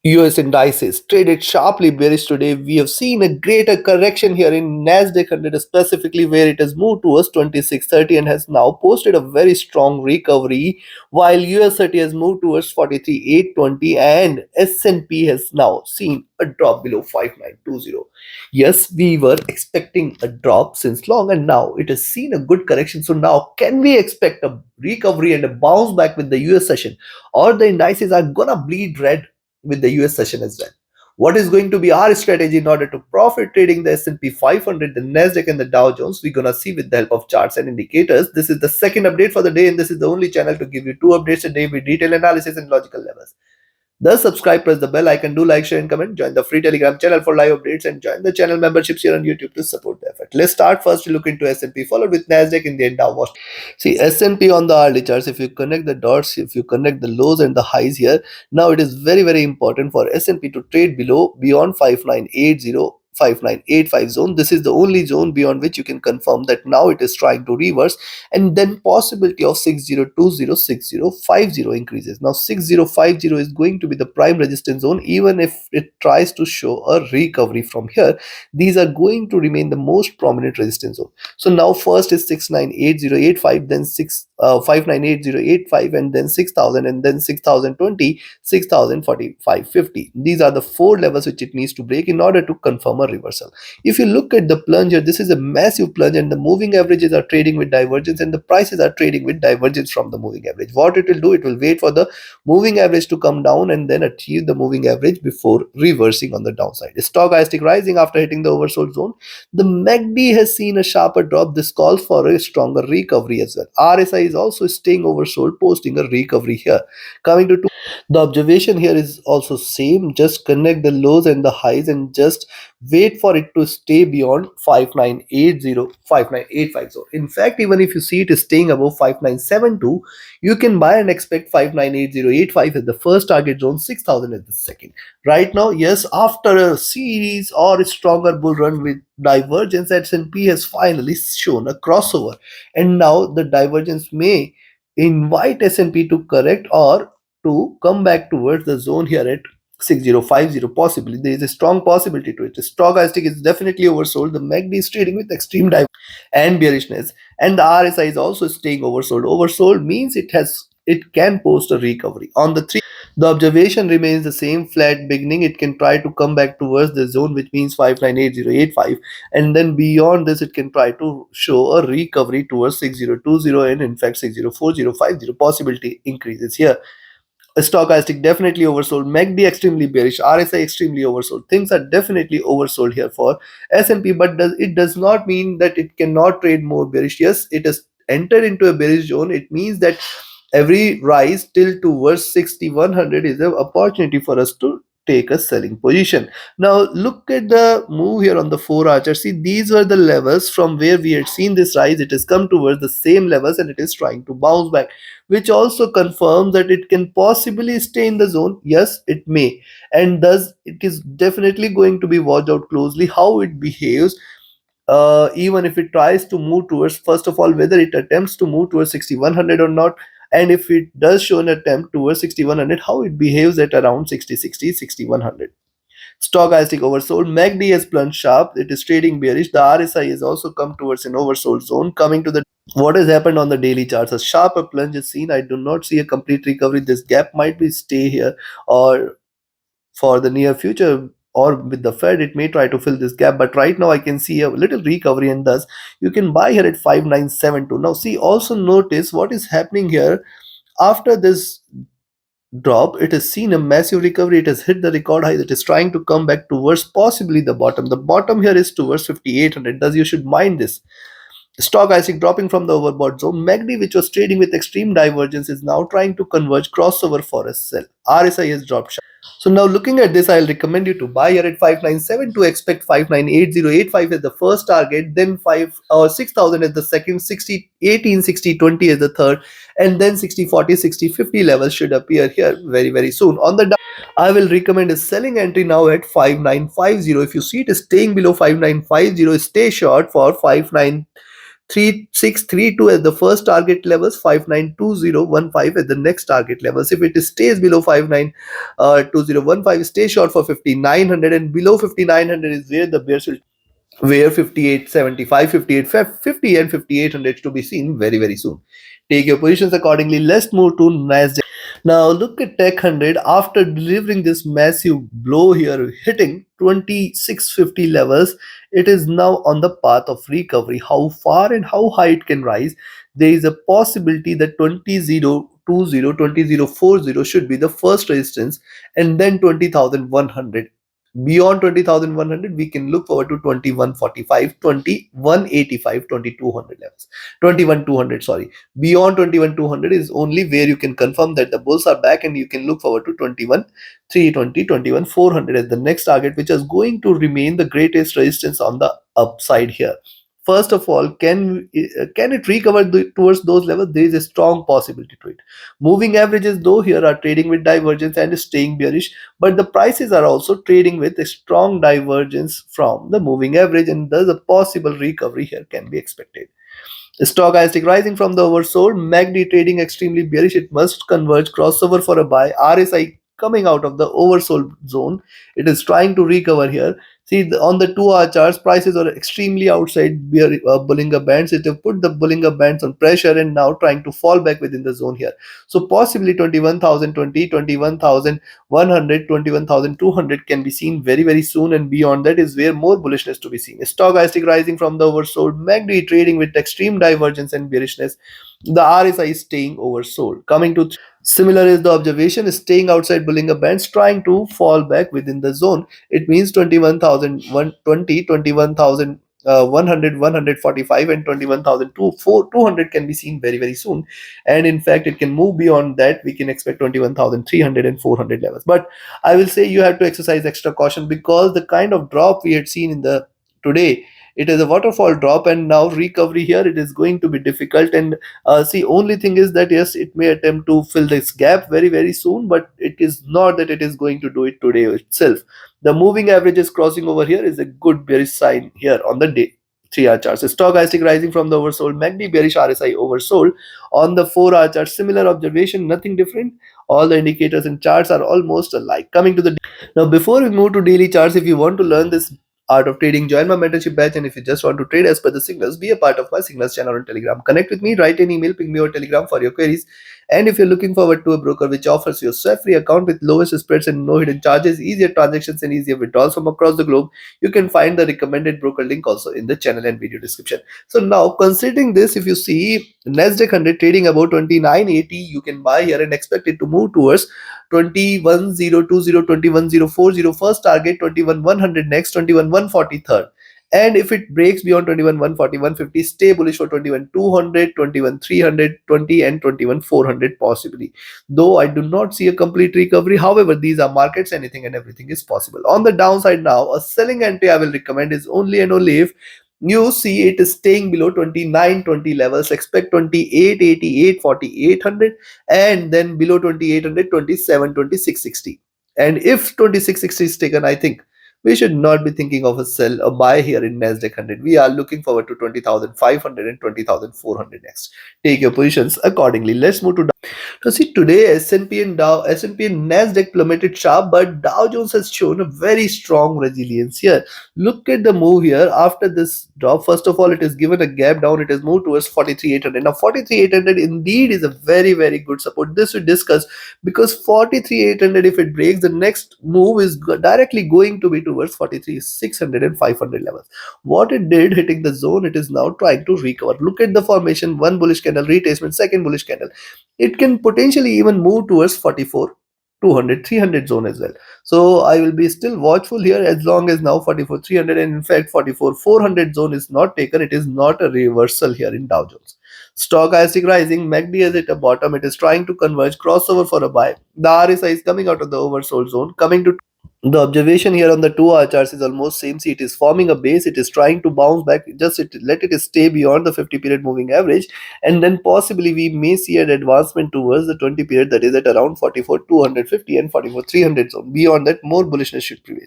US indices traded sharply bearish today. We have seen a greater correction here in Nasdaq 100 specifically, where it has moved towards 2630 and has now posted a very strong recovery, while US 30 has moved towards 43,820 and S&P has now seen a drop below 5920. Yes, we were expecting a drop since long and now it has seen a good correction. So now can we expect a recovery and a bounce back with the US session, or the indices are gonna bleed red with the US session as well? What is going to be our strategy in order to profit trading the S&P 500, the Nasdaq and the Dow Jones? We're going to see with the help of charts and indicators. This is the second update for the day and this is the only channel to give you two updates a day with detailed analysis and logical levels. Thus, subscribe, press the bell icon, do like, share, and comment. Join the free Telegram channel for live updates and join the channel memberships here on YouTube to support the effort. Let's start first to look into S&P, followed with Nasdaq in the end downwards. See, S&P on the hourly charts, if you connect the dots, if you connect the lows and the highs here, now it is very important for S&P to trade beyond 5985 zone. This is the only zone beyond which you can confirm that now it is trying to reverse, and then possibility of 6020, 6050 increases. Now 6050 is going to be the prime resistance zone. Even if it tries to show a recovery from here, these are going to remain the most prominent resistance zone. So now first is 698085, then 598085, and then 6000, and then 6020, 6045.50. These are the four levels which it needs to break in order to confirm a reversal. If you look at the plunge here, this is a massive plunge and the moving averages are trading with divergence and the prices are trading with divergence from the moving average. What it will do, it will wait for the moving average to come down and then achieve the moving average before reversing on the downside. Stochastic rising after hitting the oversold zone. The MACD has seen a sharper drop. This calls for a stronger recovery as well. RSI is also staying oversold, posting a recovery here. Coming to the observation here is also same. Just connect the lows and the highs and just wait for it to stay beyond 5980, 5985. So in fact, even if you see it is staying above 5972, you can buy and expect 598085 as the first target zone, 6000 as the second. Right now, yes, after a series or a stronger bull run with divergence, S&P has finally shown a crossover, and now the divergence may invite S&P to correct or to come back towards the zone here at 6050. Possibly there is a strong possibility to it. The stochastic is definitely oversold. The MACD is trading with extreme dive and bearishness, and the RSI is also staying oversold. Oversold means it can post a recovery. On the three, the observation remains the same. Flat beginning, it can try to come back towards the zone, which means 598085, and then beyond this it can try to show a recovery towards 6020 and in fact 604050. Possibility increases here. Stochastic definitely oversold, MACD extremely bearish, RSI extremely oversold. Things are definitely oversold here for S&P, but it does not mean that it cannot trade more bearish. Yes, it has entered into a bearish zone. It means that every rise till towards 6100 is an opportunity for us to take a selling position. Now look at the move here on the 4 archer. See, these were the levels from where we had seen this rise. It has come towards the same levels and it is trying to bounce back, which also confirms that it can possibly stay in the zone. Yes, it may, and thus it is definitely going to be watched out closely how it behaves. Even if it tries to move towards, first of all, whether it attempts to move towards 6100 or not, and if it does show an attempt towards 6100, how it behaves at around 6060, 6100. Stochastic oversold, MACD has plunged sharp, it is trading bearish. The RSI has also come towards an oversold zone. Coming to the what has happened on the daily charts, a sharper plunge is seen. I do not see a complete recovery. This gap might be stay here, or for the near future, or with the Fed it may try to fill this gap, but right now I can see a little recovery, and thus you can buy here at 5972. Now see, also notice what is happening here. After this drop, it has seen a massive recovery. It has hit the record high. It is trying to come back towards possibly the bottom. The bottom here is towards 5800. Thus you should mind this. Stochastic dropping from the overbought zone. MACD, which was trading with extreme divergence, is now trying to converge crossover for a sell. RSI has dropped sharp. So now looking at this, I'll recommend you to buy here at 597 to expect 598085 as the first target, then 6000 as the second, 60 18 60 20 as the third, and then 60 40 60 50 levels should appear here very soon. On the I will recommend a selling entry now at 5950. If you see it is staying below 5950, stay short for 59 3632 as the first target levels, 592015 as the next target levels. If it stays below 592015, stay short for 5900, and below 5900 is where the bears will, where 5875, 5850 and 5800 to be seen very very soon. Take your positions accordingly. Let's move to Nasdaq. Now look at Tech 100. After delivering this massive blow here, hitting 2650 levels, it is now on the path of recovery. How far and how high it can rise? There is a possibility that 20020, 20040 should be the first resistance, and then 20,100. Beyond 20,100, we can look forward to 2145, 2185, 2200 levels. 21,200, sorry. Beyond 21,200 is only where you can confirm that the bulls are back, and you can look forward to 21,320, 21,400 as the next target, which is going to remain the greatest resistance on the upside here. First of all, can it recover towards those levels? There is a strong possibility to it. Moving averages, though, here are trading with divergence and staying bearish, but the prices are also trading with a strong divergence from the moving average, and thus a possible recovery here can be expected. Stochastic rising from the oversold, MACD trading extremely bearish. It must converge crossover for a buy. RSI coming out of the oversold zone. It is trying to recover here. See, on the 2 hour charts, prices are extremely outside Bollinger Bands. It have put the Bollinger Bands on pressure and now trying to fall back within the zone here. So possibly 21,020, 21,100, 21,200 can be seen very very soon, and beyond that is where more bullishness to be seen. Stochastic rising from the oversold, MACD trading with extreme divergence and bearishness. The RSI is staying oversold. Coming to similar is the observation, staying outside Bollinger Bands, trying to fall back within the zone. It means 21,120, 21,100, 145 and 21,200 can be seen very very soon, and in fact it can move beyond that. We can expect 21,300 and 400 levels, but I will say you have to exercise extra caution, because the kind of drop we had seen in the today, it is a waterfall drop, and now recovery here, it is going to be difficult. And see, only thing is that yes, it may attempt to fill this gap very very soon, but it is not that it is going to do it today itself. The moving averages crossing over here is a good bearish sign here on the day 3 hour charts. Stochastic rising from the oversold, MACD bearish, RSI oversold. On the 4 hour chart, similar observation, nothing different. All the indicators and charts are almost alike. Coming to the now, before we move to daily charts, if you want to learn this art of trading, join my mentorship batch. And if you just want to trade as per the signals, be a part of my signals channel on Telegram. Connect with me, write an email, ping me over Telegram for your queries. And if you're looking forward to a broker which offers you a sweat-free account with lowest spreads and no hidden charges, easier transactions and easier withdrawals from across the globe, you can find the recommended broker link also in the channel and video description. So now, considering this, if you see Nasdaq 100 trading about 2980, you can buy here and expect it to move towards 21,020, 21,040 first target, 21,100 next, 21,140 third. And if it breaks beyond 21,140, 150, stay bullish for 21,200, 21,300, 20 and 21,400 possibly. Though I do not see a complete recovery. However, these are markets, anything and everything is possible. On the downside now, a selling entry I will recommend is only and only if you see it is staying below 2920 levels. Expect 2888, 4800, and then below 2800, 27, 2660. And if 2660 is taken, I think we should not be thinking of a sell or buy here in Nasdaq 100. We are looking forward to 20,500 and 20,400 next. Take your positions accordingly. Let's move to so see, today S&P and Nasdaq plummeted sharp, but Dow Jones has shown a very strong resilience here. Look at the move here after this drop. First of all, it is given a gap down. It has moved towards 43,800. Now 43,800 indeed is a very very good support. This we discuss, because 43,800, if it breaks, the next move is directly going to be towards 43,600 and 500 levels. What it did hitting the zone, it is now trying to recover. Look at the formation: one bullish candle, retracement, second bullish candle. It can potentially even move towards 44 200 300 zone as well. So I will be still watchful here, as long as now 44 300 and in fact 44 400 zone is not taken. It is not a reversal here in Dow Jones. Stochastic rising, MACD is at a bottom. It is trying to converge crossover for a buy. The RSI is coming out of the oversold zone. Coming to the observation here on the 2 hour charts is almost same. See, it is forming a base. It is trying to bounce back. Just let it stay beyond the 50 period moving average, and then possibly we may see an advancement towards the 20 period, that is at around 44 250 and 44 300 zone. Beyond that, more bullishness should prevail.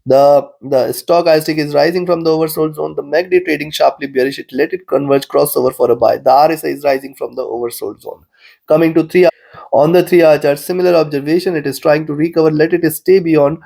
The stochastic is rising from the oversold zone. The MACD trading sharply bearish. It let it converge crossover for a buy. The RSI is rising from the oversold zone. Coming to 3 on the 3-hour chart, similar observation. It is trying to recover. Let it stay beyond.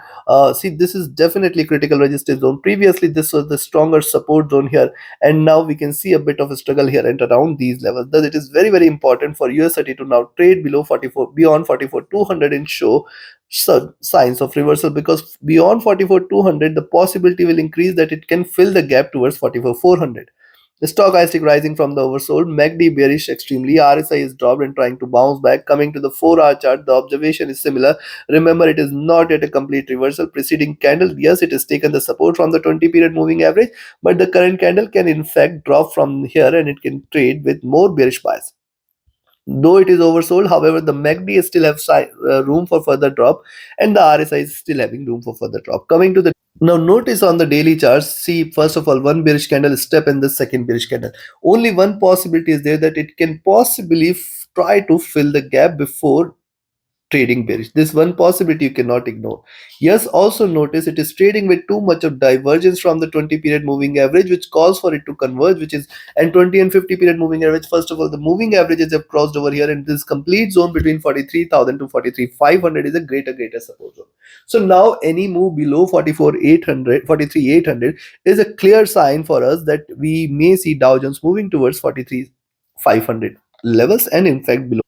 See, this is definitely critical resistance zone. Previously, this was the stronger support zone here, and now we can see a bit of a struggle here and around these levels. Thus, it is very important for USD to now trade below 44, beyond 44,200 and show signs of reversal, because beyond 44,200 the possibility will increase that it can fill the gap towards 44,400. The stochastic rising from the oversold, MACD bearish extremely, RSI is dropped and trying to bounce back. Coming to the 4-hour chart, the observation is similar. Remember, it is not yet a complete reversal. Preceding candle, yes, it has taken the support from the 20 period moving average, but the current candle can in fact drop from here and it can trade with more bearish bias. Though it is oversold, however, the MACD still have room for further drop, and the RSI is still having room for further drop. Coming to the now, notice on the daily charts, see, first of all, one bearish candle step and the second bearish candle. Only one possibility is there, that it can possibly try to fill the gap before trading bearish. This one possibility you cannot ignore. Yes, also notice it is trading with too much of divergence from the 20 period moving average, which calls for it to converge, which is, and 20 and 50 period moving average. First of all, the moving averages have crossed over here, and this complete zone between 43,000 to 43,500 is a greater support zone. So now any move below 44,800, 43,800 is a clear sign for us that we may see Dow Jones moving towards 43,500 levels, and in fact below.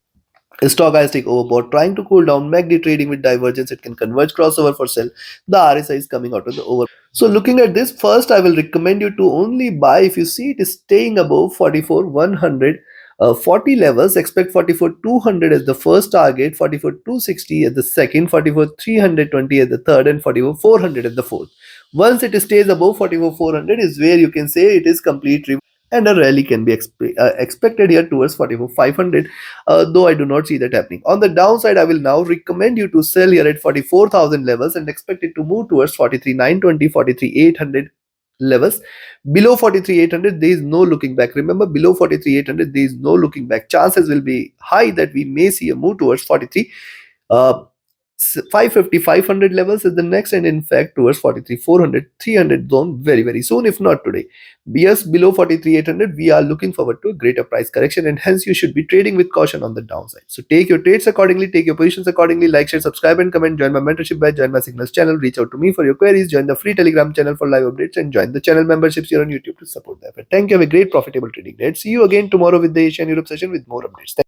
Stochastic overbought, trying to cool down. MACD trading with divergence. It can converge crossover for sell. The RSI is coming out of the over. So looking at this, first I will recommend you to only buy if you see it is staying above 44,100. 40 levels. Expect 44,200 as the first target, 44,260 as the second, 44,320 as the third, and 44,400 as the fourth. Once it stays above 44,400 is where you can say it is complete, and a rally can be expected here towards 44,500, though I do not see that happening. On the downside, I will now recommend you to sell here at 44,000 levels and expect it to move towards 43,920, 43,800 levels. Below 43,800 there is no looking back. Remember, below 43,800 there is no looking back. Chances will be high that we may see a move towards 43 uh, 550 500 levels is the next, and in fact towards 43,400 300 zone very soon, if not today. Yes, below 43,800 we are looking forward to a greater price correction, and hence you should be trading with caution on the downside. So take your trades accordingly, take your positions accordingly. Like, share, subscribe and comment. Join my mentorship batch, join my signals channel, reach out to me for your queries, join the free Telegram channel for live updates, and join the channel memberships here on YouTube to support the effort. Thank you. Have a great profitable trading day. See you again tomorrow with the Asian Europe session with more updates.